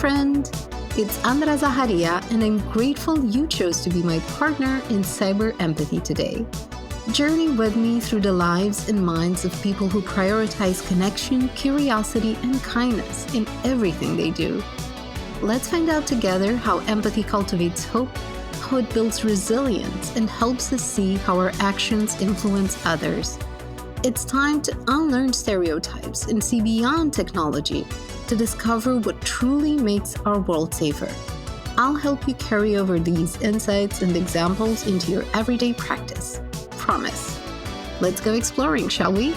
friend. It's Andra Zaharia, and I'm grateful you chose to be my partner in cyber empathy today. Journey with me through the lives and minds of people who prioritize connection, curiosity, and kindness in everything they do. Let's find out together how empathy cultivates hope, how it builds resilience, and helps us see how our actions influence others. It's time to unlearn stereotypes and see beyond technology to discover what truly makes our world safer. I'll help you carry over these insights and examples into your everyday practice. Promise. Let's go exploring, shall we?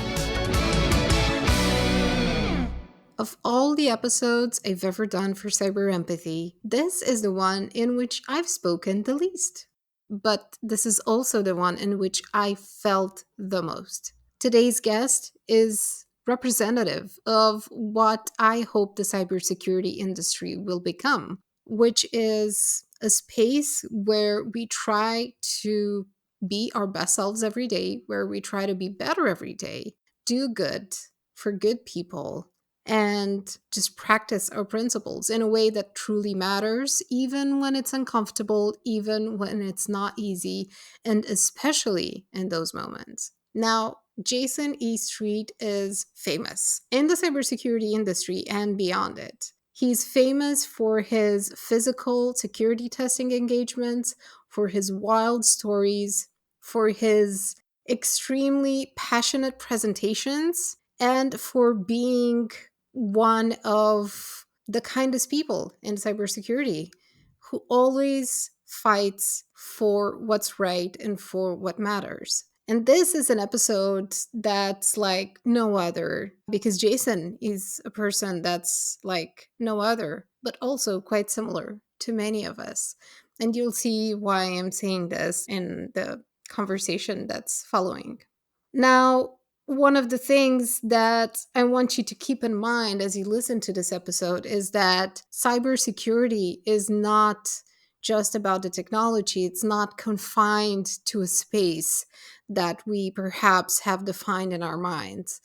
Of all the episodes I've ever done for cyber empathy, this is the one in which I've spoken the least. But this is also the one in which I felt the most. Today's guest is representative of what I hope the cybersecurity industry will become, which is a space where we try to be our best selves every day, where we try to be better every day, do good for good people, and just practice our principles in a way that truly matters, even when it's uncomfortable, even when it's not easy, and especially in those moments. Now, Jayson E Street is famous in the cybersecurity industry and beyond it. He's famous for his physical security testing engagements, for his wild stories, for his extremely passionate presentations, and for being one of the kindest people in cybersecurity who always fights for what's right and for what matters. And this is an episode that's like no other, because Jayson is a person that's like no other, but also quite similar to many of us. And you'll see why I'm saying this in the conversation that's following. Now, one of the things that I want you to keep in mind as you listen to this episode is that cybersecurity is not just about the technology. It's not confined to a space that we perhaps have defined in our minds.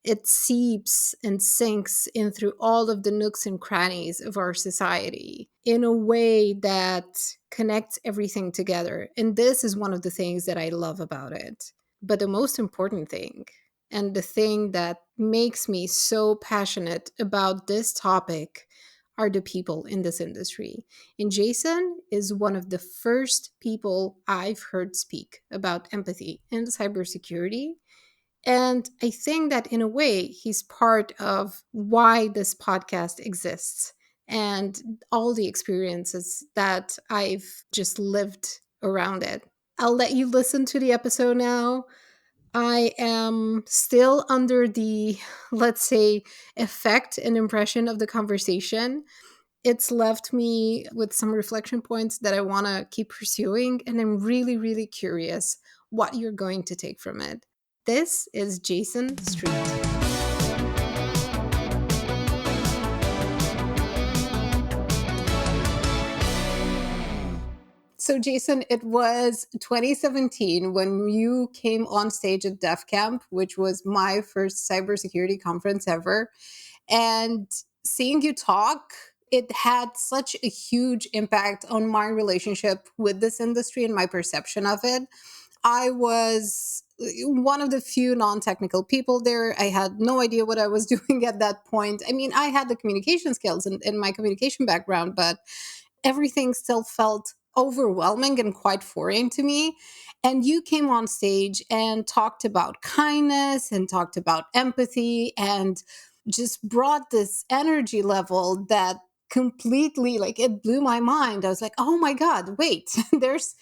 It seeps and sinks in through all of the nooks and crannies of our society in a way that connects everything together. And this is one of the things that I love about it. But the most important thing, and the thing that makes me so passionate about this topic, are the people in this industry. And Jayson is one of the first people I've heard speak about empathy in cybersecurity. And I think that in a way, he's part of why this podcast exists and all the experiences that I've just lived around it. I'll let you listen to the episode now. I am still under the, let's say, effect and impression of the conversation. It's left me with some reflection points that I want to keep pursuing, and I'm really, really curious what you're going to take from it. This is Jayson Street. So, Jayson, it was 2017 when you came on stage at DEF Camp, which was my first cybersecurity conference ever. And seeing you talk, it had such a huge impact on my relationship with this industry and my perception of it. I was one of the few non-technical people there. I had no idea what I was doing at that point. I mean, I had the communication skills and my communication background, but everything still felt overwhelming and quite foreign to me. And you came on stage and talked about kindness and talked about empathy and just brought this energy level that completely, like, it blew my mind. I was like, oh my God, wait, there's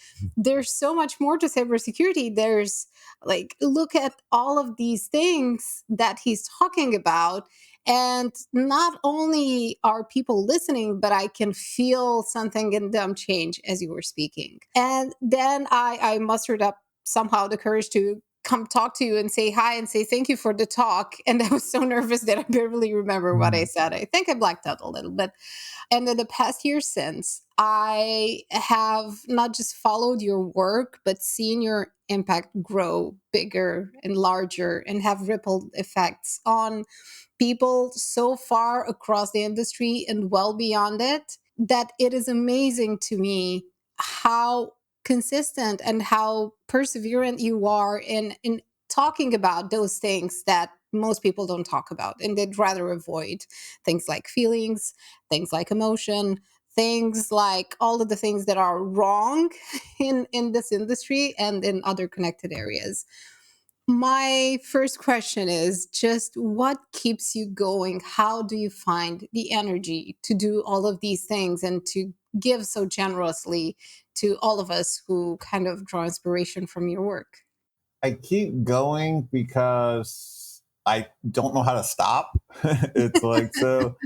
so much more to cybersecurity. There's like, look at all of these things that he's talking about. And not only are people listening, but I can feel something in them change as you were speaking. And then I mustered up somehow the courage to come talk to you and say hi and say thank you for the talk. And I was so nervous that I barely remember what I said. I think I blacked out a little bit. And in the past year since, I have not just followed your work, but seen your impact grow bigger and larger and have ripple effects on people so far across the industry and well beyond it, that it is amazing to me how consistent and how perseverant you are in talking about those things that most people don't talk about and they'd rather avoid. Things like feelings, things like emotion, things like all of the things that are wrong in this industry and in other connected areas. My first question is just what keeps you going? How do you find the energy to do all of these things and to give so generously to all of us who kind of draw inspiration from your work? I keep going because I don't know how to stop. It's like, so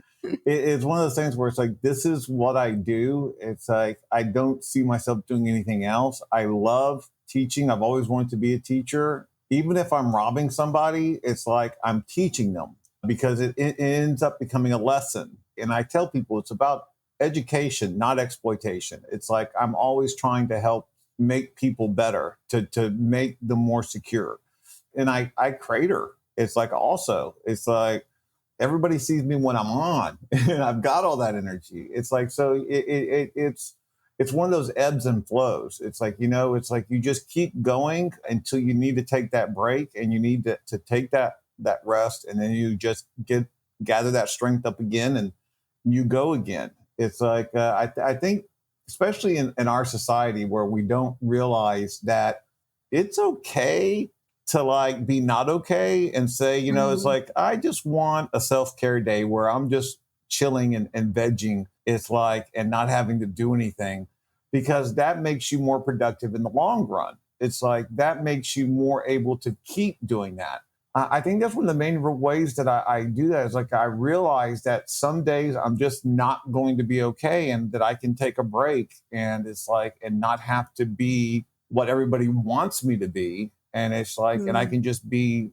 it's one of those things where it's like, this is what I do. It's like, I don't see myself doing anything else. I love teaching. I've always wanted to be a teacher. Even if I'm robbing somebody, it's like I'm teaching them because it ends up becoming a lesson. And I tell people it's about education, not exploitation. It's like I'm always trying to help make people better, to make them more secure. And I crater. It's like also, it's like everybody sees me when I'm on and I've got all that energy. It's like, so it's one of those ebbs and flows. It's like, it's like you just keep going until you need to take that break and you need to take that rest. And then you just gather that strength up again and you go again. It's like, I think, especially in our society where we don't realize that it's okay to like be not okay and say, it's Mm, like, I just want a self care day where I'm just chilling and vegging. It's like, and not having to do anything because that makes you more productive in the long run. It's like that makes you more able to keep doing that. I think that's one of the main ways that I do that is like I realize that some days I'm just not going to be okay and that I can take a break and it's like, and not have to be what everybody wants me to be. And it's like, and I mm, can just be,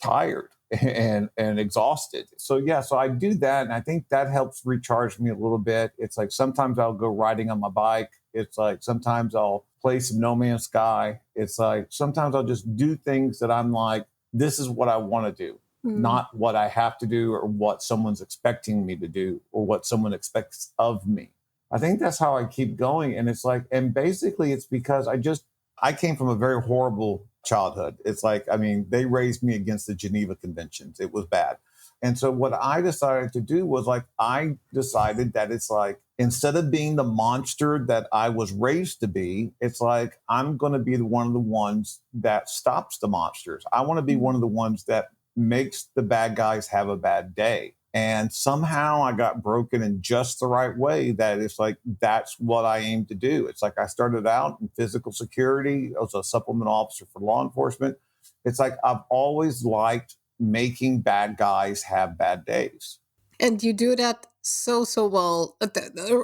tired and exhausted. So yeah, so I do that. And I think that helps recharge me a little bit. It's like sometimes I'll go riding on my bike. It's like sometimes I'll play some No Man's Sky. It's like sometimes I'll just do things that I'm like, this is what I want to do, mm, not what I have to do or what someone's expecting me to do or what someone expects of me. I think that's how I keep going. And it's like, and basically it's because I came from a very horrible childhood. It's like, I mean, they raised me against the Geneva Conventions. It was bad. And so what I decided to do was like, I decided that it's like, instead of being the monster that I was raised to be, it's like, I'm going to be one of the ones that stops the monsters. I want to be one mm. of the ones that makes the bad guys have a bad day. And somehow I got broken in just the right way that it's like, that's what I aim to do. It's like I started out in physical security. I was a supplemental officer for law enforcement. It's like I've always liked making bad guys have bad days. And you do that so well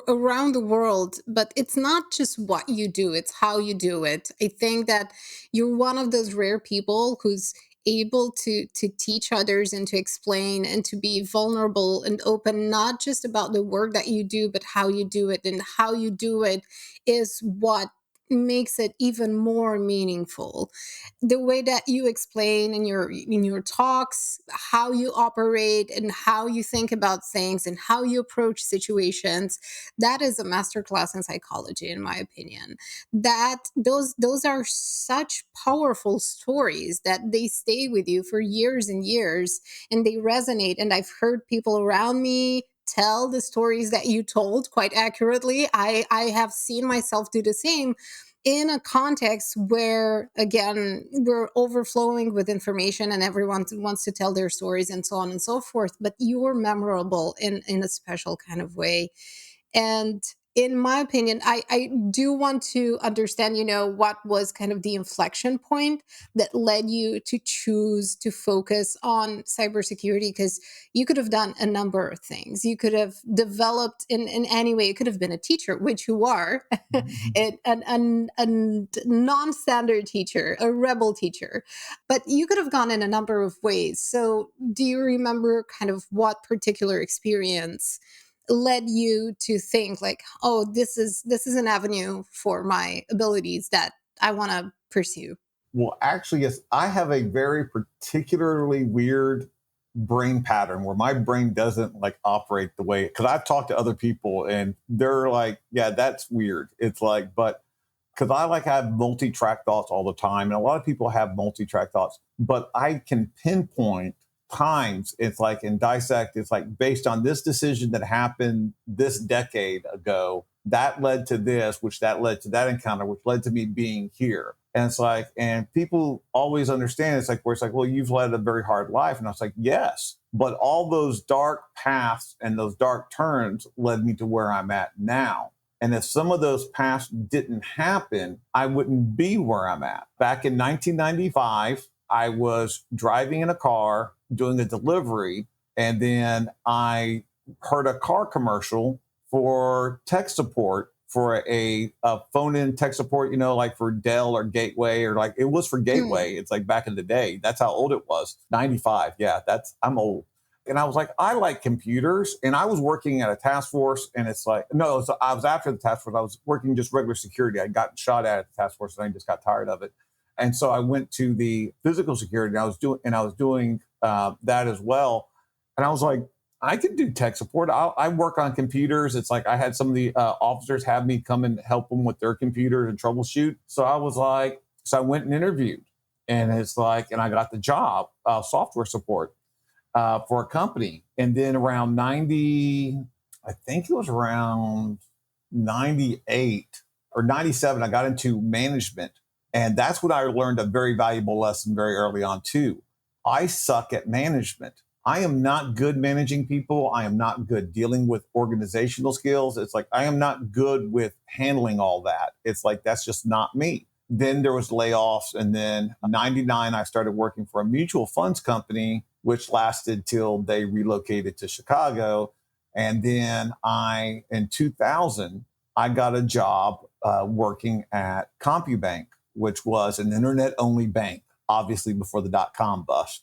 around the world, but it's not just what you do, it's how you do it. I think that you're one of those rare people who's able to teach others and to explain and to be vulnerable and open, not just about the work that you do, but how you do it. And how you do it is what makes it even more meaningful. The way that you explain in your talks how you operate and how you think about things and how you approach situations, that is a masterclass in psychology, in my opinion. That those are such powerful stories that they stay with you for years and years and they resonate. And I've heard people around me tell the stories that you told quite accurately. I have seen myself do the same in a context where, again, we're overflowing with information and everyone wants to tell their stories and so on and so forth, but you're memorable in a special kind of way. And in my opinion, I do want to understand, what was kind of the inflection point that led you to choose to focus on cybersecurity? Because you could have done a number of things. You could have developed in any way. You could have been a teacher, which you are, a non standard teacher, a rebel teacher. But you could have gone in a number of ways. So, do you remember kind of what particular experience led you to think like, oh, this is an avenue for my abilities that I want to pursue? Well, actually, yes, I have a very particularly weird brain pattern where my brain doesn't like operate the way, because I've talked to other people and they're like, yeah, that's weird. It's like, but because I like have multi-track thoughts all the time, and a lot of people have multi-track thoughts, but I can pinpoint times. It's like and dissect. It's like based on this decision that happened this decade ago, that led to this, which that led to that encounter, which led to me being here. And it's like, and people always understand. It's like where it's like, well, you've led a very hard life, and I was like, yes, but all those dark paths and those dark turns led me to where I'm at now. And if some of those paths didn't happen, I wouldn't be where I'm at. Back in 1995, I was driving in a car doing a delivery, and then I heard a car commercial for tech support for a phone in tech support, like for Dell or Gateway, or like it was for Mm. Gateway. It's like back in the day. That's how old it was. 95. Yeah, I'm old. And I was like, I like computers. And I was working at a task force. And it's like, no, so I was after the task force. I was working just regular security. I'd gotten shot at the task force and I just got tired of it. And so I went to the physical security, and I was doing that as well. And I was like, I can do tech support. I work on computers. It's like I had some of the officers have me come and help them with their computer and troubleshoot. So I was like, so I went and interviewed, and it's like, and I got the job, software support for a company. And then around 90, I think it was around 98 or 97, I got into management. And that's when I learned a very valuable lesson very early on, too. I suck at management. I am not good managing people. I am not good dealing with organizational skills. It's like I am not good with handling all that. It's like that's just not me. Then there was layoffs, and then 99 I started working for a mutual funds company, which lasted till they relocated to Chicago. And then in 2000 I got a job working at CompuBank, which was an internet only bank, obviously before the dot-com bust.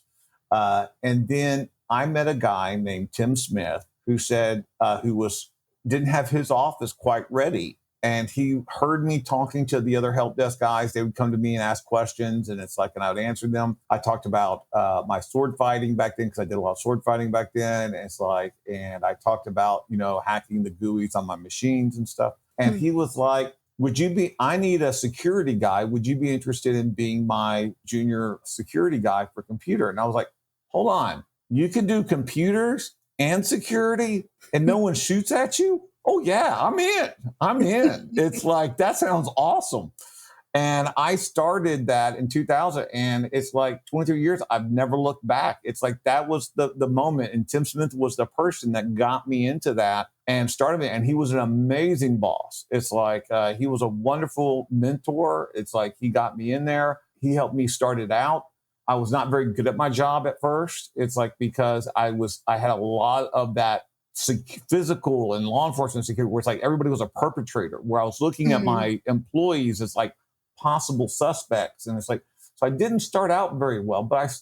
And then I met a guy named Tim Smith who said who was didn't have his office quite ready, and he heard me talking to the other help desk guys. They would come to me and ask questions, and it's like, and I would answer them. I talked about my sword fighting back then because I did a lot of sword fighting back then. And it's like, and I talked about hacking the GUIs on my machines and stuff. And Mm. he was like, would you be, I need a security guy. Would you be interested in being my junior security guy for computer? And I was like, hold on, you can do computers and security and no one shoots at you? Oh, yeah, I'm in. I'm in. It's like, that sounds awesome. And I started that in 2000, and it's like 23 years. I've never looked back. It's like that was the moment. And Tim Smith was the person that got me into that and started it. And he was an amazing boss. It's like he was a wonderful mentor. It's like he got me in there. He helped me start it out. I was not very good at my job at first. It's like because I had a lot of that physical and law enforcement security where it's like everybody was a perpetrator, where I was looking at Mhm. my employees as like possible suspects. And it's like, so I didn't start out very well, but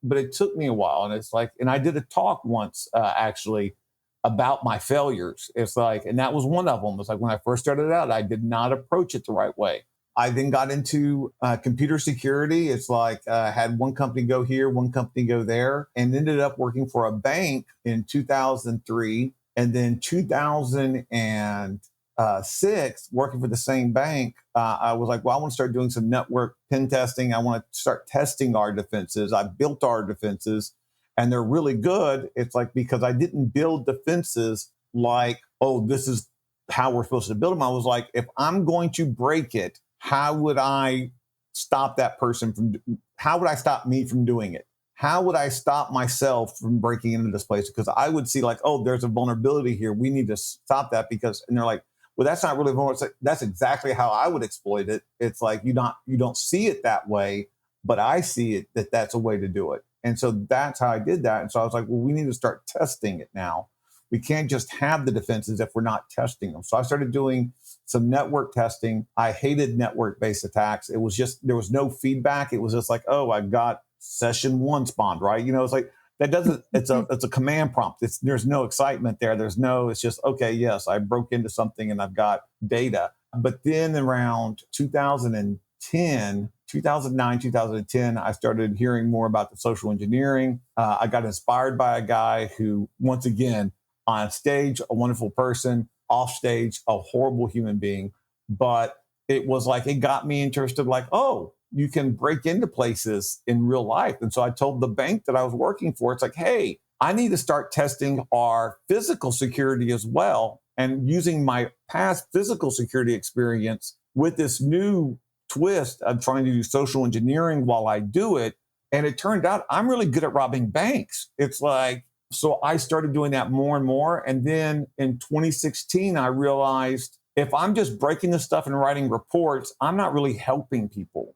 but it took me a while. And it's like, and I did a talk once actually about my failures. It's like, and that was one of them. It's like when I first started out, I did not approach it the right way. I then got into computer security. It's like had one company go here, one company go there, and ended up working for a bank in 2003. And then 2006, working for the same bank, I was like, well, I want to start doing some network pen testing. I want to start testing our defenses. I built our defenses, and they're really good. It's like because I didn't build defenses like, oh, this is how we're supposed to build them. I was like, if I'm going to break it, how would I stop that person from? How would I stop me from doing it? How would I stop myself from breaking into this place? Because I would see like, oh, there's a vulnerability here. We need to stop that because, and they're like, well, that's not really vulnerable. It's like, that's exactly how I would exploit it. It's like you don't see it that way, but I see it that that's a way to do it. And so that's how I did that. And so I was like, well, we need to start testing it now. We can't just have the defenses if we're not testing them. So I started doing some network testing. I hated network based attacks. It was just, there was no feedback. It was just like, oh, I got session one spawned, right? It's like, that doesn't, it's a command prompt. There's no excitement there. It's just, okay, yes, I broke into something and I've got data. But then around 2010, 2009, 2010, I started hearing more about the social engineering. I got inspired by a guy who, once again, on stage, a wonderful person, off stage, a horrible human being. But it was like, it got me interested, like, oh, you can break into places in real life. And so I told the bank that I was working for, it's like, hey, I need to start testing our physical security as well. And using my past physical security experience with this new twist of trying to do social engineering while I do it. And it turned out I'm really good at robbing banks. It's like, so I started doing that more and more. And then in 2016, I realized if I'm just breaking the stuff and writing reports, I'm not really helping people.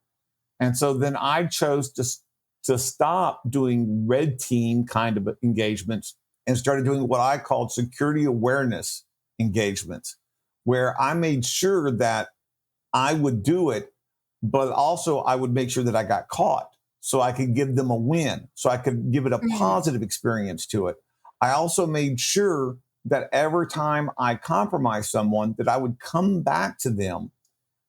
And so then I chose to stop doing red team kind of engagements and started doing what I called security awareness engagements, where I made sure that I would do it, but also I would make sure that I got caught so I could give them a win, so I could give it a Mm. positive experience to it. I also made sure that every time I compromised someone, that I would come back to them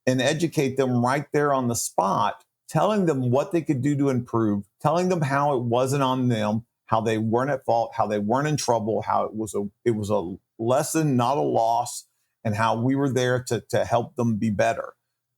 and educate them right there on the spot, telling them what they could do to improve, telling them how it wasn't on them, how they weren't at fault, how they weren't in trouble, how it was a lesson, not a loss, and how we were there to help them be better.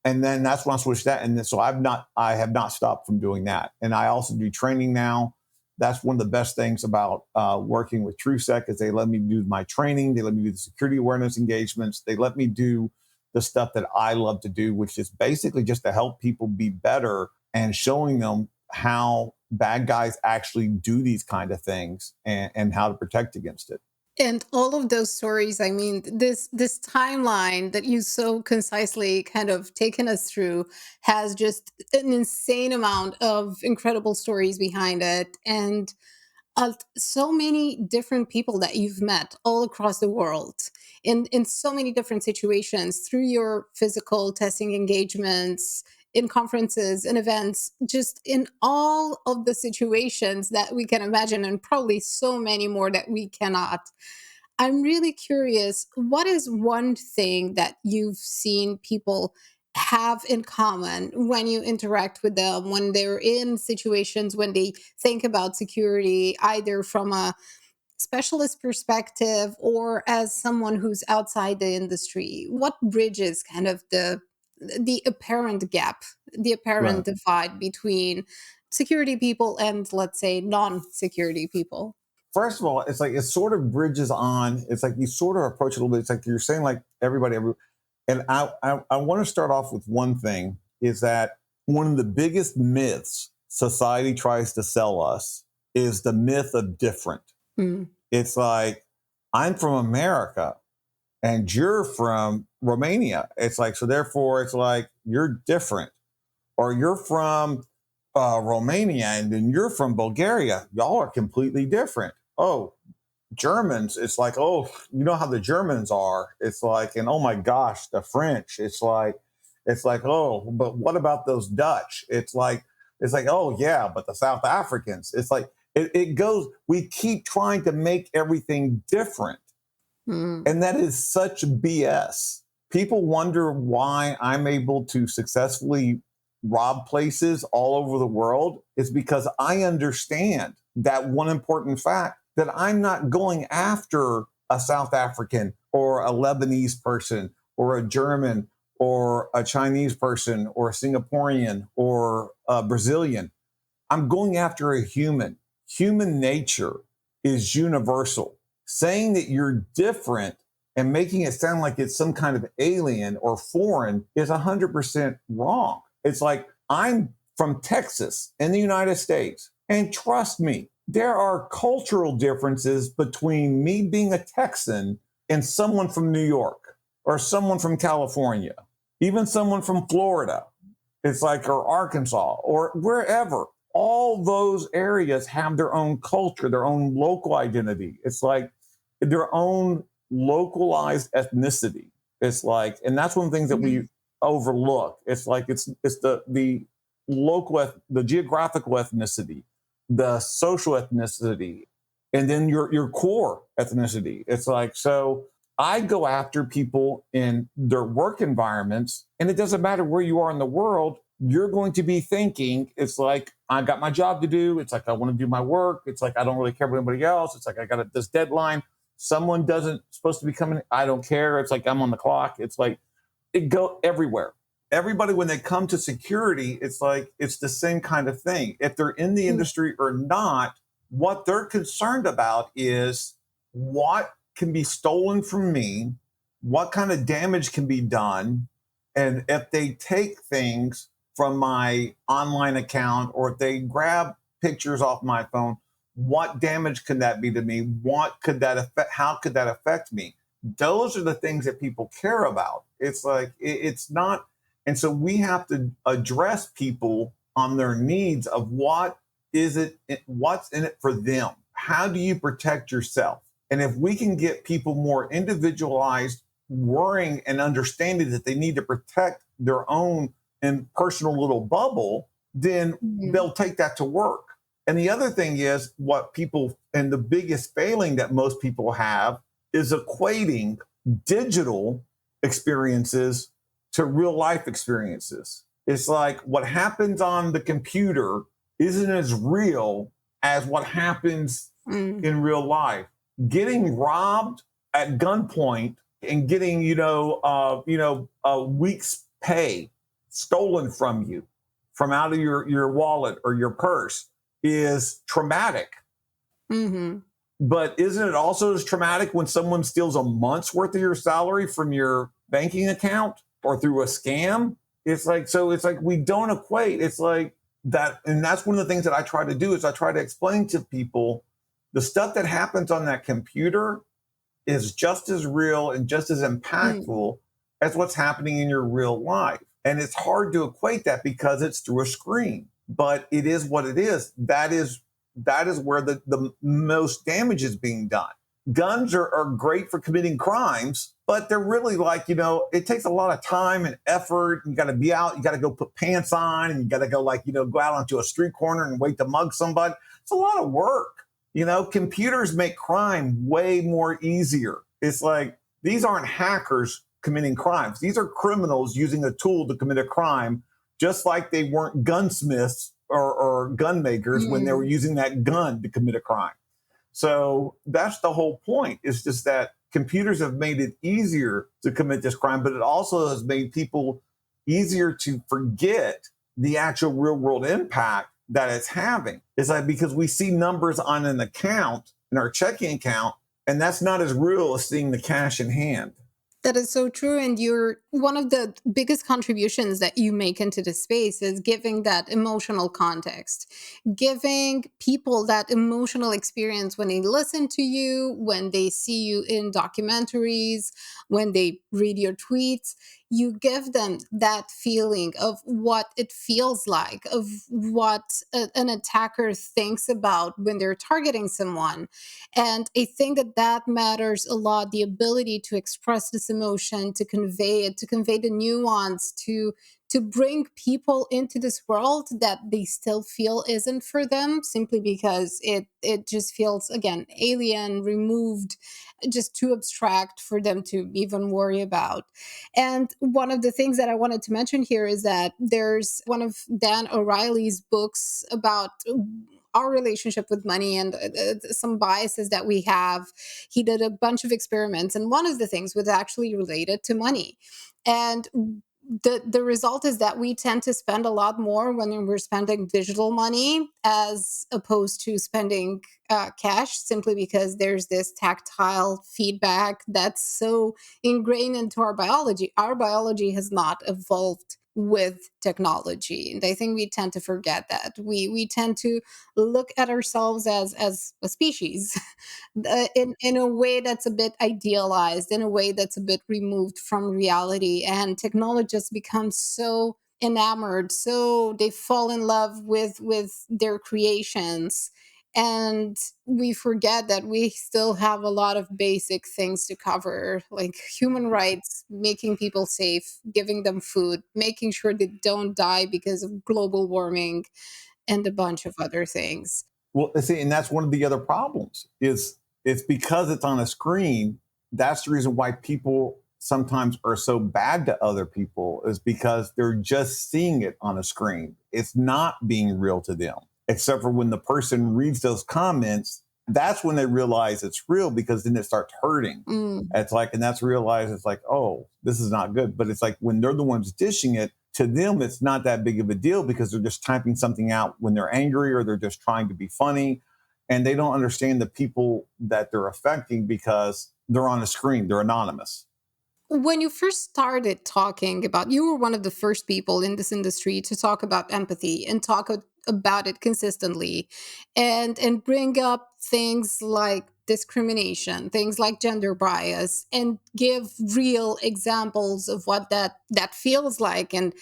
And then that's when I switched that. And then, so I have not stopped from doing that. And I also do training now. That's one of the best things about working with TrueSec is they let me do my training. They let me do the security awareness engagements. They let me do the stuff that I love to do, which is basically just to help people be better and showing them how bad guys actually do these kind of things and how to protect against it. And all of those stories, I mean, this timeline that you so concisely kind of taken us through has just an insane amount of incredible stories behind it. And so many different people that you've met all across the world in so many different situations through your physical testing engagements, in conferences and events, just in all of the situations that we can imagine, and probably so many more that we cannot. I'm really curious, what is one thing that you've seen people have in common when you interact with them, when they're in situations, when they think about security, either from a specialist perspective or as someone who's outside the industry? What bridges kind of the apparent gap, the apparent Right. divide between security people and, let's say, non-security people? First of all, it's like it sort of bridges on. It's like you sort of approach it a little bit. It's like you're saying, like and I want to start off with one thing is that one of the biggest myths society tries to sell us is the myth of different. Mm. It's like, I'm from America and you're from Romania. It's like, so therefore, it's like, you're different. Or you're from Romania and then you're from Bulgaria. Y'all are completely different. Oh, Germans, it's like, oh, you know how the Germans are. It's like, and oh my gosh, the French. It's like, oh, but what about those Dutch? It's like, oh yeah, but the South Africans. It's like it goes. We keep trying to make everything different, Mm. and that is such BS. People wonder why I'm able to successfully rob places all over the world. It's because I understand that one important fact that I'm not going after a South African or a Lebanese person or a German or a Chinese person or a Singaporean or a Brazilian. I'm going after a human. Human nature is universal. Saying that you're different and making it sound like it's some kind of alien or foreign is 100% wrong. It's like, I'm from Texas in the United States. And trust me, there are cultural differences between me being a Texan and someone from New York or someone from California, even someone from Florida. It's like, or Arkansas or wherever. All those areas have their own culture, their own local identity. It's like their own localized ethnicity. It's like, and that's one of the things that Mhm. we overlook. It's like it's the local, the geographical ethnicity the social ethnicity, and then your core ethnicity. It's like, so I go after people in their work environments, and it doesn't matter where you are in the world. You're going to be thinking, it's like, I got my job to do. It's like, I want to do my work. It's like, I don't really care about anybody else. It's like, I got this deadline. Someone doesn't supposed to be coming. I don't care. It's like, I'm on the clock. It's like, it go everywhere. Everybody, when they come to security, it's like, it's the same kind of thing. If they're in the Mm. industry or not, what they're concerned about is what can be stolen from me, what kind of damage can be done, and if they take things from my online account, or if they grab pictures off my phone, what damage can that be to me? What could that affect? How could that affect me? Those are the things that people care about. It's like, it's not. And so we have to address people on their needs of what is it, what's in it for them? How do you protect yourself? And if we can get people more individualized, worrying and understanding that they need to protect their own and personal little bubble, then Mhm. they'll take that to work. And the other thing is, what people, and the biggest failing that most people have, is equating digital experiences to real life experiences. It's like, what happens on the computer isn't as real as what happens Mm. in real life. Getting robbed at gunpoint and getting, a week's pay stolen from you, from out of your wallet or your purse, is traumatic. Mhm. But isn't it also as traumatic when someone steals a month's worth of your salary from your banking account or through a scam? It's like, so it's like, we don't equate. It's like that. And that's one of the things that I try to do, is I try to explain to people the stuff that happens on that computer is just as real and just as Mm. impactful as what's happening in your real life. And it's hard to equate that because it's through a screen, but it is what it is. That is where the most damage is being done. Guns are great for committing crimes, but they're really like, it takes a lot of time and effort. You got to be out, you got to go put pants on, and you got to go, like, go out onto a street corner and wait to mug somebody. It's a lot of work. Computers make crime way more easier. It's like, these aren't hackers committing crimes. These are criminals using a tool to commit a crime, just like they weren't gunsmiths or gun makers when they were Mm. using that gun to commit a crime. So that's the whole point. It's just that computers have made it easier to commit this crime, but it also has made people easier to forget the actual real world impact that it's having. It's like, because we see numbers on an account, in our checking account, and that's not as real as seeing the cash in hand. That is so true. And you're one of the biggest contributions that you make into the space is giving that emotional context, giving people that emotional experience when they listen to you, when they see you in documentaries, when they read your tweets. You give them that feeling of what it feels like, of what an attacker thinks about when they're targeting someone. And I think that that matters a lot, the ability to express this emotion, to convey it, to convey the nuance, to bring people into this world that they still feel isn't for them, simply because it just feels, again, alien, removed, just too abstract for them to even worry about. And one of the things that I wanted to mention here is that there's one of Dan O'Reilly's books about our relationship with money and some biases that we have. He did a bunch of experiments, and one of the things was actually related to money. And the result is that we tend to spend a lot more when we're spending digital money as opposed to spending cash, simply because there's this tactile feedback that's so ingrained into our biology. Our biology has not evolved with technology, and I think we tend to forget that. We tend to look at ourselves as a species in a way that's a bit idealized, in a way that's a bit removed from reality. And technologists become so enamored, so they fall in love with their creations, and we forget that we still have a lot of basic things to cover, like human rights, making people safe, giving them food, making sure they don't die because of global warming, and a bunch of other things. Well, see, and that's one of the other problems is it's because it's on a screen. That's the reason why people sometimes are so bad to other people is because they're just seeing it on a screen. It's not being real to them, except for when the person reads those comments, that's when they realize it's real because then it starts hurting. Mm. It's like, and that's realize it's like, oh, this is not good. But it's like when they're the ones dishing it, to them, it's not that big of a deal because they're just typing something out when they're angry or they're just trying to be funny. And they don't understand the people that they're affecting because they're on a screen, they're anonymous. When you first started talking about, you were one of the first people in this industry to talk about empathy and about it consistently, and bring up things like discrimination, things like gender bias, and give real examples of what that feels like, and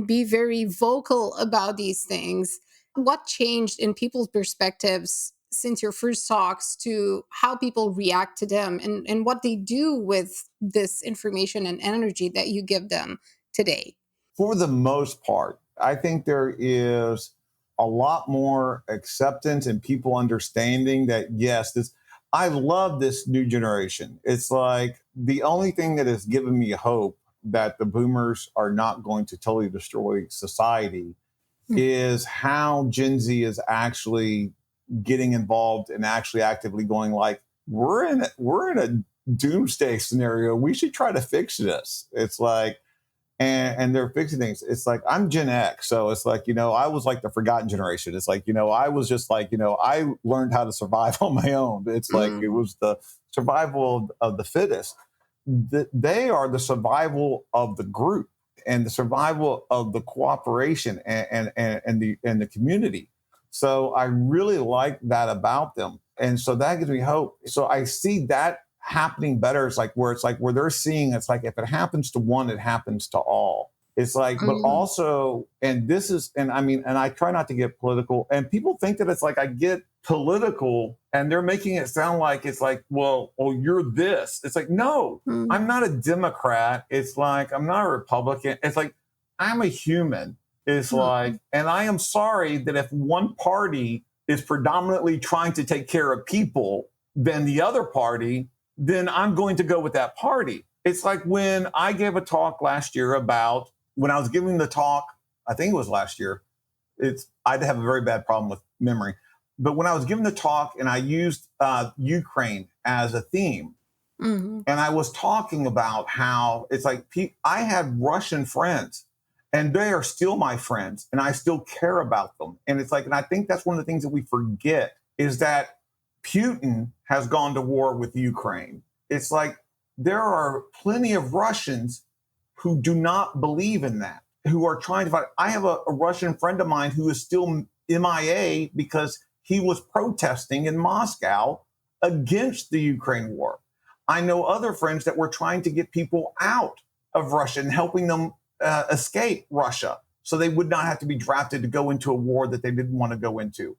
be very vocal about these things. What changed in people's perspectives since your first talks to how people react to them, and what they do with this information and energy that you give them today? For the most part, I think there is a lot more acceptance and people understanding that, yes, this, I love this new generation. It's like the only thing that has given me hope that the boomers are not going to totally destroy society Mm. is how Gen Z is actually getting involved and actually actively going like, we're in a doomsday scenario. We should try to fix this. It's like, and they're fixing things. It's like I'm Gen X, so it's like I was like the forgotten generation. It's like I was just like I learned how to survive on my own. It's like it Mm. was the survival of the fittest. They are the survival of the group and the survival of the cooperation and the community. So I really like that about them, and so that gives me hope. So I see that happening better. It's like where they're seeing it's like if it happens to one, it happens to all. It's like, but Mm. also, and this is, and I mean, and I try not to get political, and people think that it's like I get political and they're making it sound like it's like, well, oh, you're this. It's like, no, Mm. I'm not a Democrat. It's like, I'm not a Republican. It's like, I'm a human. It's Mm. like, and I am sorry that if one party is predominantly trying to take care of people than the other party, then I'm going to go with that party. It's like when I gave a talk last year about when I was giving the talk, I think it was last year. I'd have a very bad problem with memory, but when I was giving the talk and I used Ukraine as a theme, Mhm. and I was talking about how it's like I had Russian friends, and they are still my friends, and I still care about them. And it's like, and I think that's one of the things that we forget is that Putin has gone to war with Ukraine. It's like there are plenty of Russians who do not believe in that, who are trying to fight. I have a Russian friend of mine who is still MIA because he was protesting in Moscow against the Ukraine war. I know other friends that were trying to get people out of Russia and helping them escape Russia so they would not have to be drafted to go into a war that they didn't want to go into.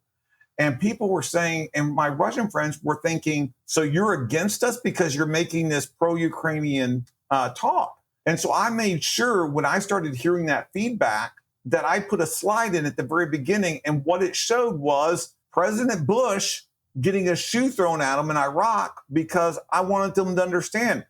And people were saying, and my Russian friends were thinking, so you're against us because you're making this pro Ukrainian talk. And so I made sure when I started hearing that feedback that I put a slide in at the very beginning. And what it showed was President Bush getting a shoe thrown at him in Iraq because I wanted them to understand.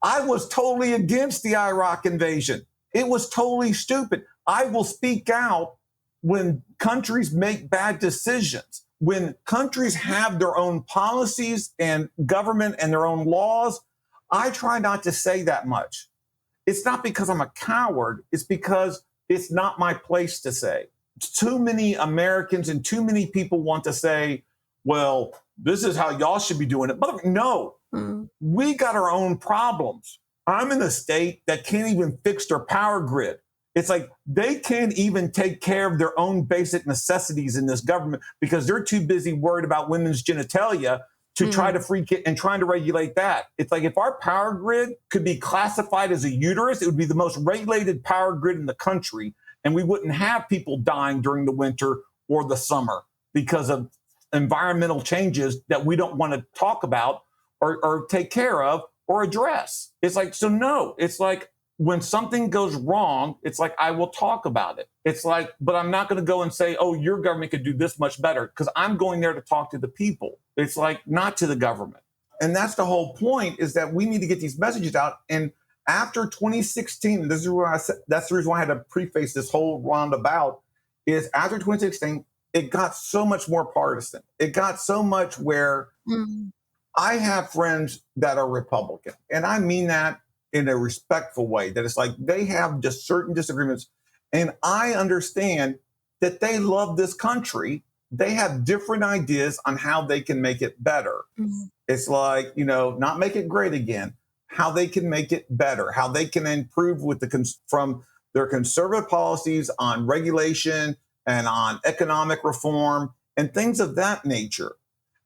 I was totally against the Iraq invasion. It was totally stupid. I will speak out when countries make bad decisions, when countries have their own policies and government and their own laws. I try not to say that much. It's not because I'm a coward, it's because it's not my place to say. Too many Americans and too many people want to say, well, this is how y'all should be doing it. But no, Mm. we got our own problems. I'm in a state that can't even fix their power grid. It's like they can't even take care of their own basic necessities in this government because they're too busy worried about women's genitalia to try to Mm. freak it and trying to regulate that. It's like if our power grid could be classified as a uterus, it would be the most regulated power grid in the country. And we wouldn't have people dying during the winter or the summer because of environmental changes that we don't want to talk about or take care of or address. It's like, so no, it's like when something goes wrong, it's like, I will talk about it. It's like, but I'm not going to go and say, oh, your government could do this much better, because I'm going there to talk to the people. It's like, not to the government. And that's the whole point, is that we need to get these messages out. And after 2016, this is where I said, that's the reason why I had to preface this whole roundabout, is after 2016, it got so much more partisan. It got so much where I have friends that are Republican, and I mean that in a respectful way, that it's like they have just certain disagreements. And I understand that they love this country. They have different ideas on how they can make it better. It's like, not make it great again, how they can make it better, how they can improve with from their conservative policies on regulation and on economic reform and things of that nature.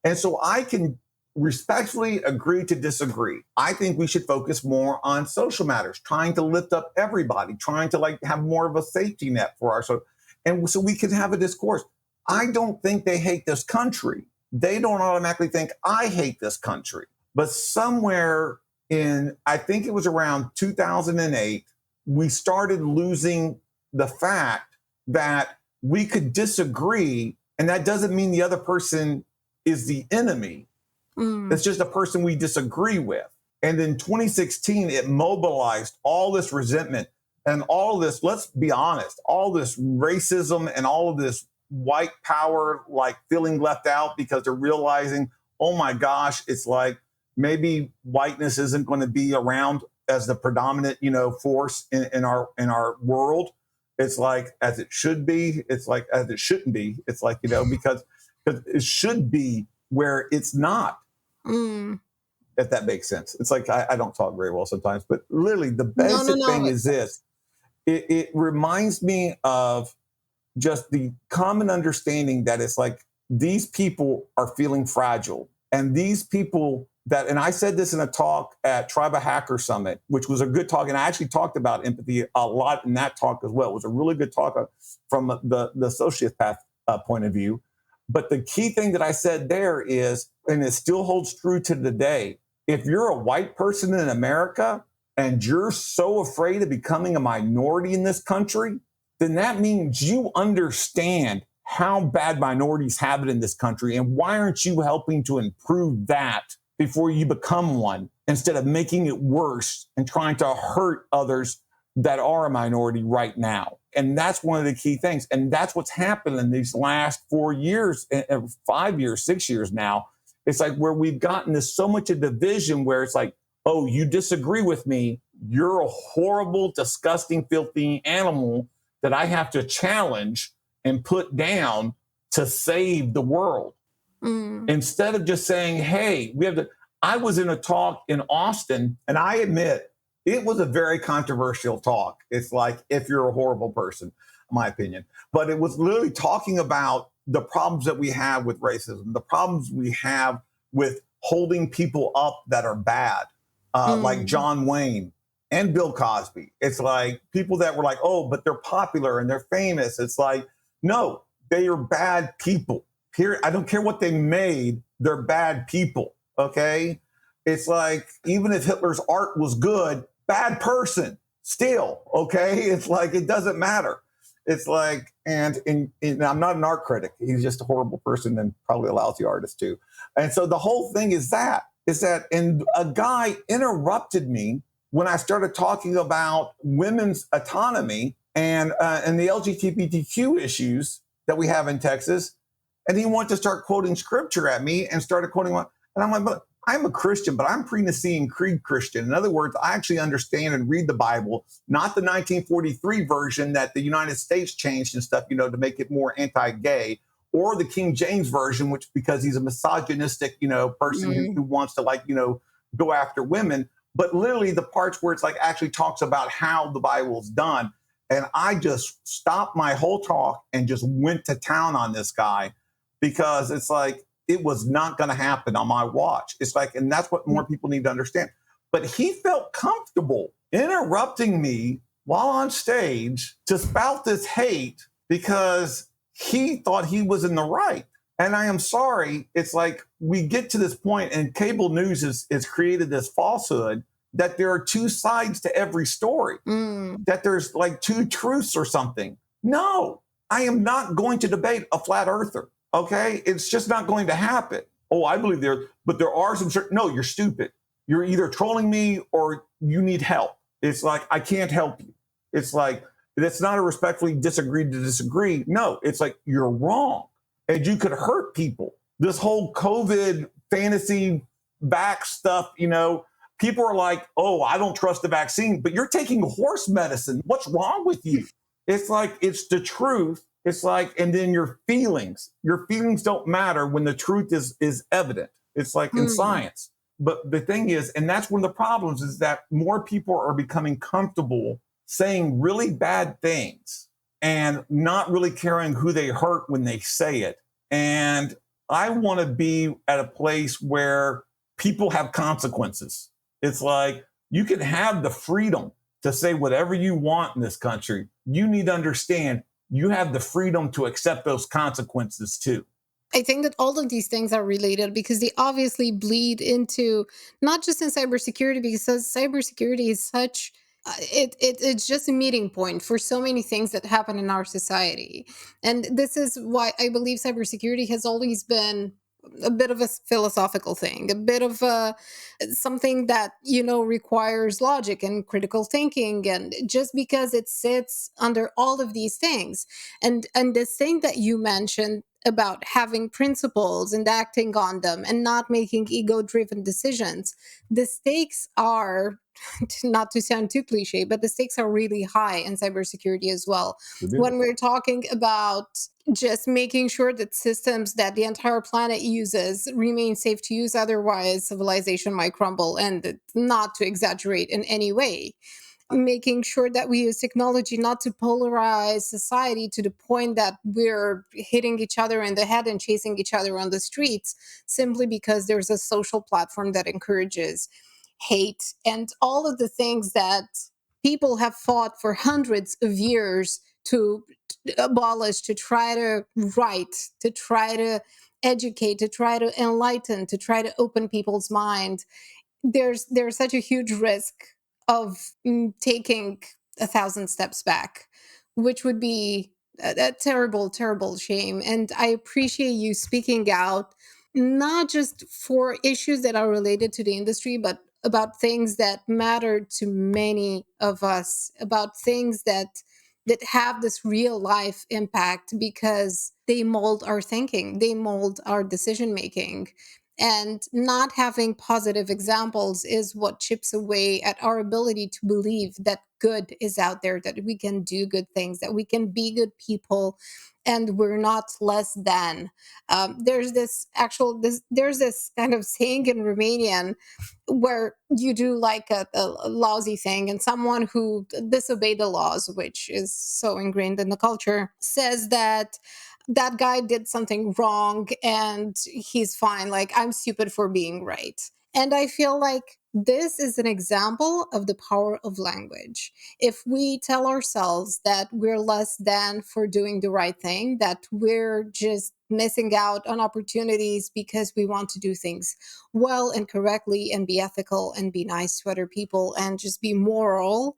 And so I can respectfully agree to disagree. I think we should focus more on social matters, trying to lift up everybody, trying to have more of a safety net for our and so we can have a discourse. I don't think they hate this country. They don't automatically think I hate this country. But somewhere in, I think it was around 2008, we started losing the fact that we could disagree, and that doesn't mean the other person is the enemy. It's just a person we disagree with. And in 2016, it mobilized all this resentment and all this, let's be honest, all this racism and all of this white power, feeling left out, because they're realizing, oh my gosh, it's like maybe whiteness isn't going to be around as the predominant, force in our world. It's like, as it should be. It's like, as it shouldn't be. It's like, because it should be where it's not. If that makes sense. It's like, I don't talk very well sometimes, but literally the basic thing is this. It reminds me of just the common understanding that it's like, these people are feeling fragile. And these people and I said this in a talk at Tribe of Hacker Summit, which was a good talk. And I actually talked about empathy a lot in that talk as well. It was a really good talk from the sociopath point of view. But the key thing that I said there is, and it still holds true to today, if you're a white person in America and you're so afraid of becoming a minority in this country, then that means you understand how bad minorities have it in this country. And why aren't you helping to improve that before you become one, instead of making it worse and trying to hurt others that are a minority right now? And that's one of the key things. And that's what's happened in these last 4 years, 5 years, 6 years now. It's like where we've gotten this so much a division where it's like, oh, you disagree with me, you're a horrible, disgusting, filthy animal that I have to challenge and put down to save the world. Instead of just saying, hey, I was in a talk in Austin, and I admit it was a very controversial talk. It's like, if you're a horrible person, in my opinion. But it was literally talking about the problems that we have with racism, the problems we have with holding people up that are bad, like John Wayne and Bill Cosby. It's like people that were like, oh, but they're popular and they're famous. It's like, no, they are bad people. Period. I don't care what they made, they're bad people. Okay. It's like, even if Hitler's art was good, bad person still. Okay. It's like, it doesn't matter. It's like, and I'm not an art critic. He's just a horrible person and probably a lousy artist too. And so the whole thing is that, and a guy interrupted me when I started talking about women's autonomy and the LGBTQ issues that we have in Texas. And he wanted to start quoting scripture at me and started quoting one. And I'm like, but I'm a Christian, but I'm pre-Nicene Creed Christian. In other words, I actually understand and read the Bible, not the 1943 version that the United States changed and stuff, to make it more anti-gay, or the King James version, which, because he's a misogynistic, person who wants to go after women. But literally the parts where it's like actually talks about how the Bible's done. And I just stopped my whole talk and just went to town on this guy, because it's like, it was not going to happen on my watch. It's like, and that's what more people need to understand. But he felt comfortable interrupting me while on stage to spout this hate because he thought he was in the right. And I am sorry. It's like we get to this point, and cable news has created this falsehood that there are two sides to every story, that there's like two truths or something. No, I am not going to debate a flat earther. Okay. It's just not going to happen. Oh, I believe but there are some certain, no, you're stupid. You're either trolling me or you need help. It's like, I can't help you. It's like, that's not a respectfully disagree to disagree. No, it's like, you're wrong. And you could hurt people. This whole COVID fantasy back stuff, people are like, oh, I don't trust the vaccine, but you're taking horse medicine. What's wrong with you? It's like, it's the truth. It's like, and then your feelings don't matter when the truth is evident. It's like in science. But the thing is, and that's one of the problems, is that more people are becoming comfortable saying really bad things and not really caring who they hurt when they say it. And I want to be at a place where people have consequences. It's like, you can have the freedom to say whatever you want in this country. You need to understand you have the freedom to accept those consequences too. I think that all of these things are related because they obviously bleed into not just in cybersecurity, because cybersecurity is such it's just a meeting point for so many things that happen in our society. And this is why I believe cybersecurity has always been a bit of a philosophical thing, a bit of a something that requires logic and critical thinking, and just because it sits under all of these things. And this thing that you mentioned about having principles and acting on them and not making ego driven decisions, the stakes are not to sound too cliche, but the stakes are really high in cybersecurity as well. When we're talking about just making sure that systems that the entire planet uses remain safe to use, otherwise civilization might crumble, and not to exaggerate in any way. Making sure that we use technology not to polarize society to the point that we're hitting each other in the head and chasing each other on the streets simply because there's a social platform that encourages hate and all of the things that people have fought for hundreds of years to abolish, to try to right, to try to educate, to try to enlighten, to try to open people's mind. There's such a huge risk of taking 1,000 steps back, which would be a terrible, terrible shame. And I appreciate you speaking out, not just for issues that are related to the industry, but about things that matter to many of us, about things that have this real life impact because they mold our thinking, they mold our decision making. And not having positive examples is what chips away at our ability to believe that good is out there, that we can do good things, that we can be good people, and we're not less than. There's this kind of saying in Romanian where you do like a lousy thing, and someone who disobeyed the laws, which is so ingrained in the culture, says that that guy did something wrong and he's fine. Like, I'm stupid for being right. And I feel like this is an example of the power of language. If we tell ourselves that we're less than for doing the right thing, that we're just missing out on opportunities because we want to do things well and correctly and be ethical and be nice to other people and just be moral,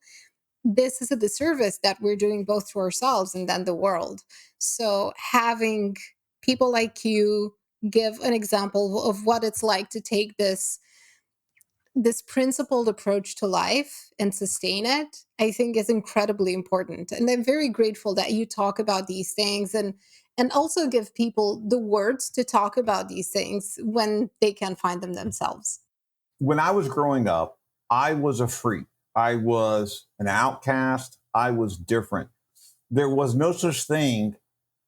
this is a disservice that we're doing both to ourselves and then the world. So having people like you give an example of what it's like to take this principled approach to life and sustain it, I think is incredibly important. And I'm very grateful that you talk about these things and also give people the words to talk about these things when they can't find them themselves. When I was growing up, I was a freak. I was an outcast. I was different. There was no such thing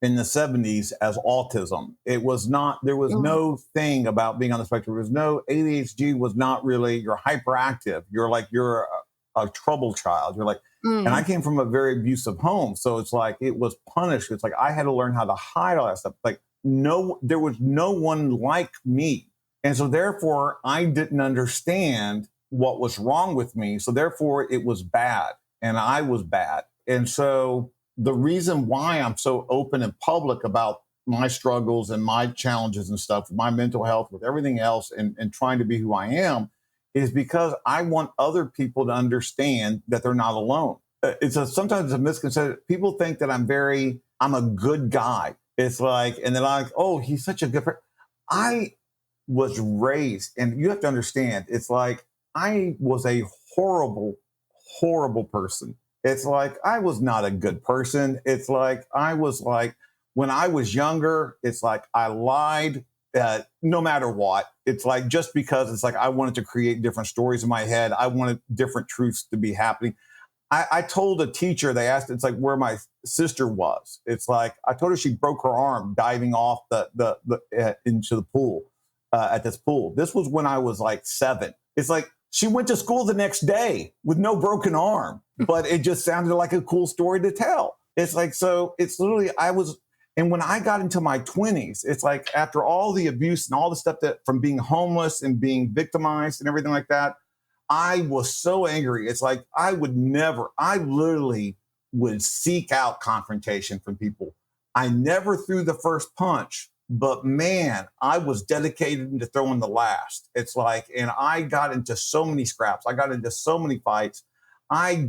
in the 70s as autism. It was not, there was no thing about being on the spectrum. There was no ADHD was not really, you're hyperactive. You're a trouble child. You're like, and I came from a very abusive home. So it's like, it was punished. It's like, I had to learn how to hide all that stuff. Like, no, there was no one like me. And so therefore I didn't understand what was wrong with me. So therefore it was bad and I was bad. And so the reason why I'm so open and public about my struggles and my challenges and stuff, with my mental health, with everything else, and trying to be who I am, is because I want other people to understand that they're not alone. Sometimes it's a misconception. People think that I'm a good guy. It's like, and then I'm like, oh, he's such a good person. I was raised, and you have to understand, it's like I was a horrible, horrible person. It's like I was not a good person. It's like when I was younger, it's like I lied no matter what. It's like just because it's like I wanted to create different stories in my head. I wanted different truths to be happening. I told a teacher, they asked, it's like where my sister was. It's like I told her she broke her arm diving off into the pool at this pool. This was when I was like 7. It's like she went to school the next day with no broken arm, but it just sounded like a cool story to tell. It's like, so it's literally, and when I got into my 20s, it's like after all the abuse and all the stuff that from being homeless and being victimized and everything like that, I was so angry. It's like I literally would seek out confrontation from people. I never threw the first punch, but man, I was dedicated into throwing the last. It's like, and I got into so many scraps. I got into so many fights. I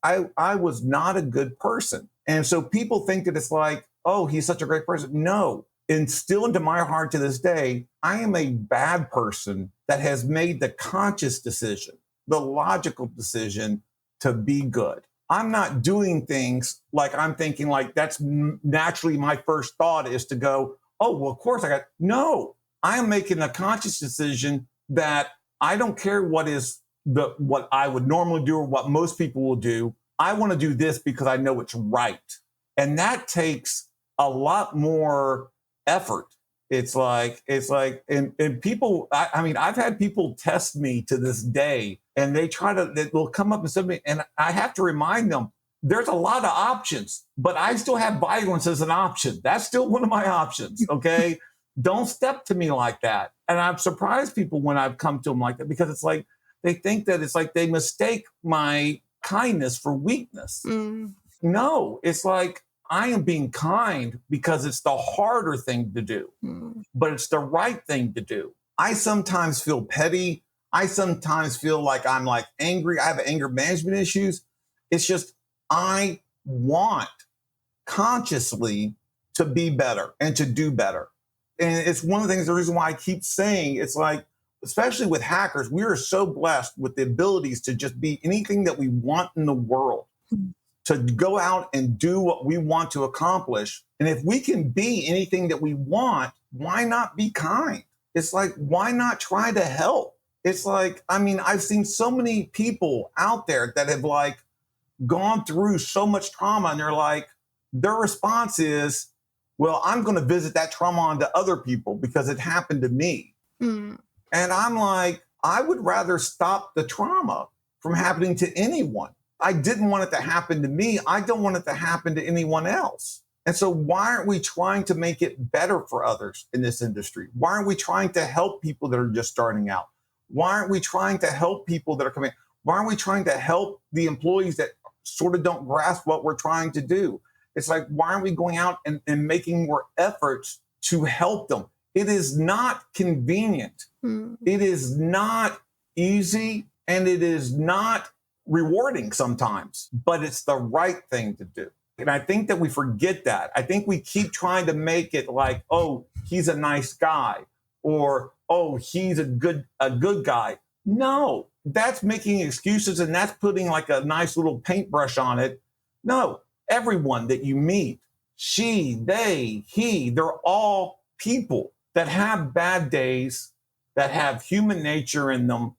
was not a good person. And so people think that it's like, oh, he's such a great person. No. And still into my heart to this day, I am a bad person that has made the conscious decision, the logical decision to be good. I'm not doing things like I'm thinking like that's naturally my first thought is to go, oh, well, of course no, I am making a conscious decision that I don't care what I would normally do or what most people will do. I want to do this because I know it's right. And that takes a lot more effort. It's like, and people, I mean, I've had people test me to this day and they'll come up and say to me, and I have to remind them, there's a lot of options, but I still have violence as an option. That's still one of my options. Okay. Don't step to me like that. And I've surprised people when I've come to them like that, because it's like, they think that it's like they mistake my kindness for weakness. No, it's like, I am being kind because it's the harder thing to do, but it's the right thing to do. I sometimes feel petty. I sometimes feel like I'm like angry. I have anger management issues. It's just, I want consciously to be better and to do better. And it's one of the things, the reason why I keep saying it's like, especially with hackers, we are so blessed with the abilities to just be anything that we want in the world. To go out and do what we want to accomplish. And if we can be anything that we want, why not be kind? It's like, why not try to help? It's like, I mean, I've seen so many people out there that have like gone through so much trauma and their response is, well, I'm going to visit that trauma onto other people because it happened to me. And I'm like, I would rather stop the trauma from happening to anyone. I didn't want it to happen to me. I don't want it to happen to anyone else. And so why aren't we trying to make it better for others in this industry? Why aren't we trying to help people that are just starting out? Why aren't we trying to help people that are coming? Why aren't we trying to help the employees that sort of don't grasp what we're trying to do? It's like, why aren't we going out and making more efforts to help them? It is not convenient. It is not easy, and it is not rewarding sometimes, but it's the right thing to do. And I think that we forget that. I think we keep trying to make it like, oh, he's a nice guy, or oh, he's a good guy. No, that's making excuses, and that's putting like a nice little paintbrush on it. No, everyone that you meet, she, they, he, they're all people that have bad days, that have human nature in them,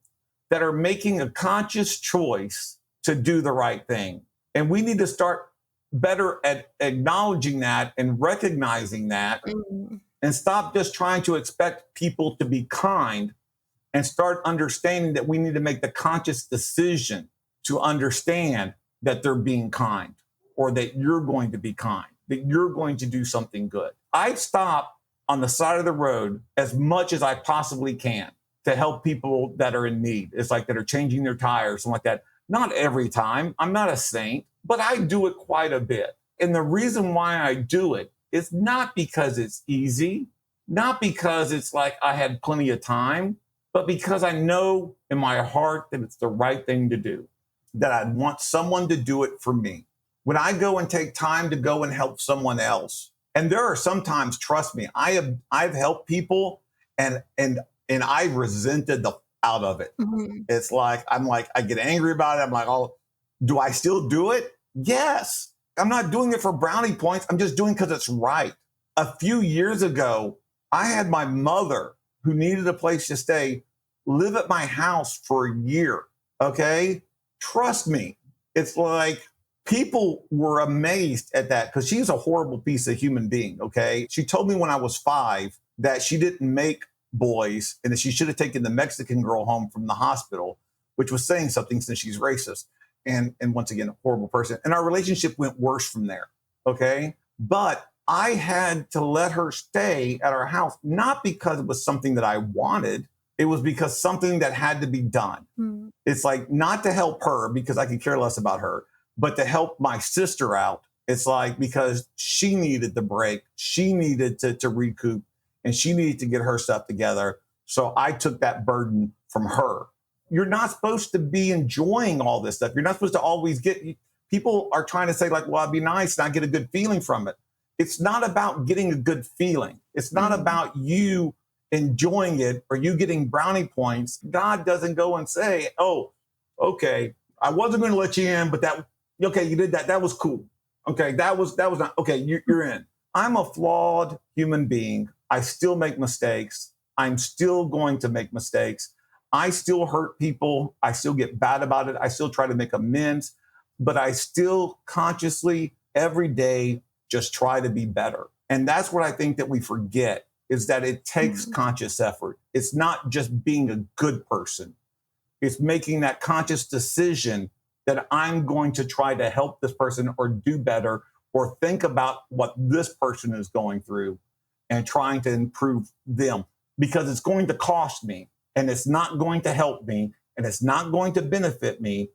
that are making a conscious choice to do the right thing. And we need to start better at acknowledging that and recognizing that, and stop just trying to expect people to be kind, and start understanding that we need to make the conscious decision to understand that they're being kind, or that you're going to be kind, that you're going to do something good. I stop on the side of the road as much as I possibly can to help people that are in need. It's like that are changing their tires, something like that. Not every time. I'm not a saint, but I do it quite a bit. And the reason why I do it is not because it's easy, not because it's like I had plenty of time. but because I know in my heart that it's the right thing to do, that I want someone to do it for me. When I go and take time to go and help someone else, and there are sometimes, trust me, I've helped people and I resented the out of it. Mhm. It's like I get angry about it. I'm like, oh, do I still do it? Yes. I'm not doing it for brownie points. I'm just doing it because it's right. A few years ago, I had my mother who needed a place to stay live at my house for a year. Okay. Trust me. It's like people were amazed at that because she's a horrible piece of human being. Okay. She told me when I was 5 that she didn't make boys and that she should have taken the Mexican girl home from the hospital, which was saying something since she's racist. And once again, a horrible person. And our relationship went worse from there. Okay. But I had to let her stay at our house, not because it was something that I wanted. It was because something that had to be done. Mm. It's like not to help her because I could care less about her, but to help my sister out. It's like because she needed the break, she needed to recoup, and she needed to get her stuff together. So I took that burden from her. You're not supposed to be enjoying all this stuff. You're not supposed to always get, people are trying to say like, well, I'd be nice and I get a good feeling from it. It's not about getting a good feeling. It's not about you enjoying it or you getting brownie points. God doesn't go and say, oh, okay, I wasn't going to let you in, but okay, you did that. That was cool. Okay, that was not, okay, you're in. I'm a flawed human being. I still make mistakes. I'm still going to make mistakes. I still hurt people. I still get bad about it. I still try to make amends, but I still consciously every day just try to be better. And that's what I think that we forget is that it takes conscious effort. It's not just being a good person. It's making that conscious decision that I'm going to try to help this person or do better or think about what this person is going through and trying to improve them because it's going to cost me and it's not going to help me and it's not going to benefit me,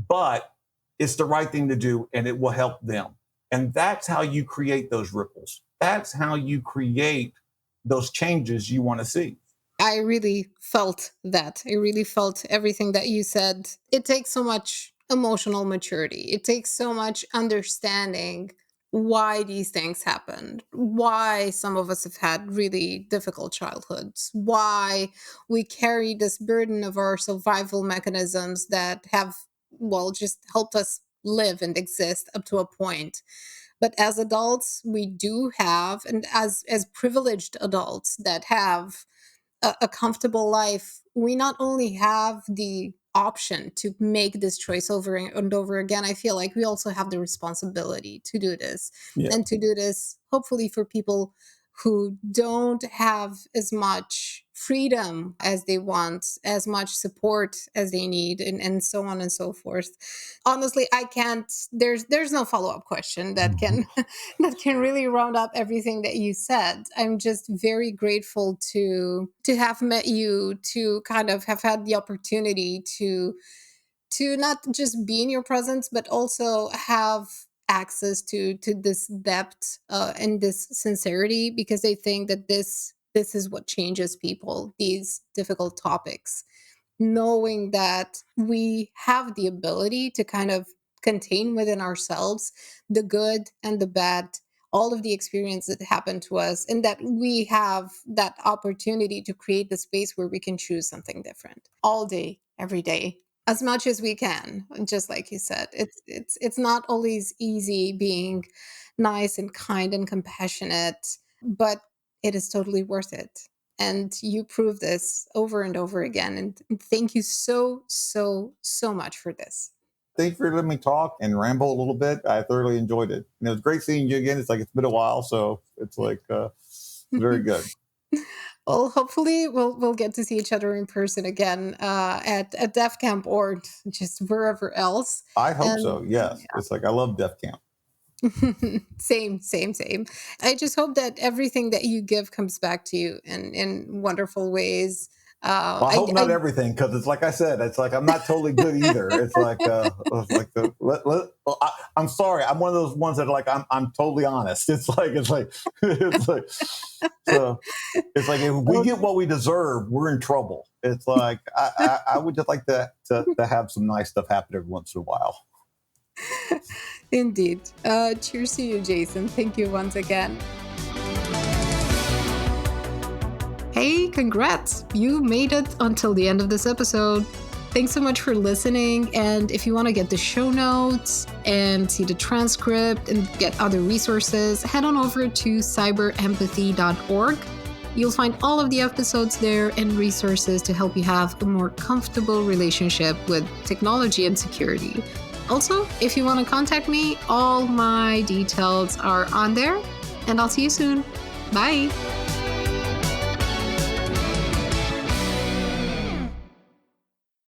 but it's the right thing to do and it will help them. And that's how you create those ripples. That's how you create those changes you want to see. I really felt that. I really felt everything that you said. It takes so much emotional maturity. It takes so much understanding why these things happened, why some of us have had really difficult childhoods, why we carry this burden of our survival mechanisms that have, well, just helped us live and exist up to a point. But as adults, we do have, and as privileged adults that have a comfortable life, we not only have the option to make this choice over and over again, I feel like we also have the responsibility to do this Yeah. and to do this hopefully for people who don't have as much freedom as they want, as much support as they need, and so on and so forth. Honestly, I can't, there's no follow-up question that can that can really round up everything that you said. I'm just very grateful to have met you, to kind of have had the opportunity to not just be in your presence, but also have access to this depth and this sincerity, because I think that this is what changes people, these difficult topics, knowing that we have the ability to kind of contain within ourselves the good and the bad, all of the experiences that happen to us, and that we have that opportunity to create the space where we can choose something different all day, every day, as much as we can. Just like you said, it's not always easy being nice and kind and compassionate, but it is totally worth it. And you prove this over and over again. And thank you so, so, so much for this. Thank you for letting me talk and ramble a little bit. I thoroughly enjoyed it. And it was great seeing you again. It's like it's been a while, so it's like very good. Well, hopefully we'll get to see each other in person again at Def Camp or just wherever else. I hope And so. Yes, it's like I love Def Camp. same, same, same. I just hope that everything that you give comes back to you in wonderful ways. Well, I hope not I everything because it's like I said, it's like I'm not totally good either. It's like I'm sorry, I'm one of those ones that like I'm totally honest. It's like it's like So it's like if we get what we deserve, we're in trouble. It's like I would just like to have some nice stuff happen every once in a while. Indeed. Cheers to you, Jayson. Thank you once again. Hey, congrats! You made it until the end of this episode. Thanks so much for listening. And if you want to get the show notes and see the transcript and get other resources, head on over to cyberempathy.org. You'll find all of the episodes there and resources to help you have a more comfortable relationship with technology and security. Also, if you want to contact me, all my details are on there. And I'll see you soon. Bye!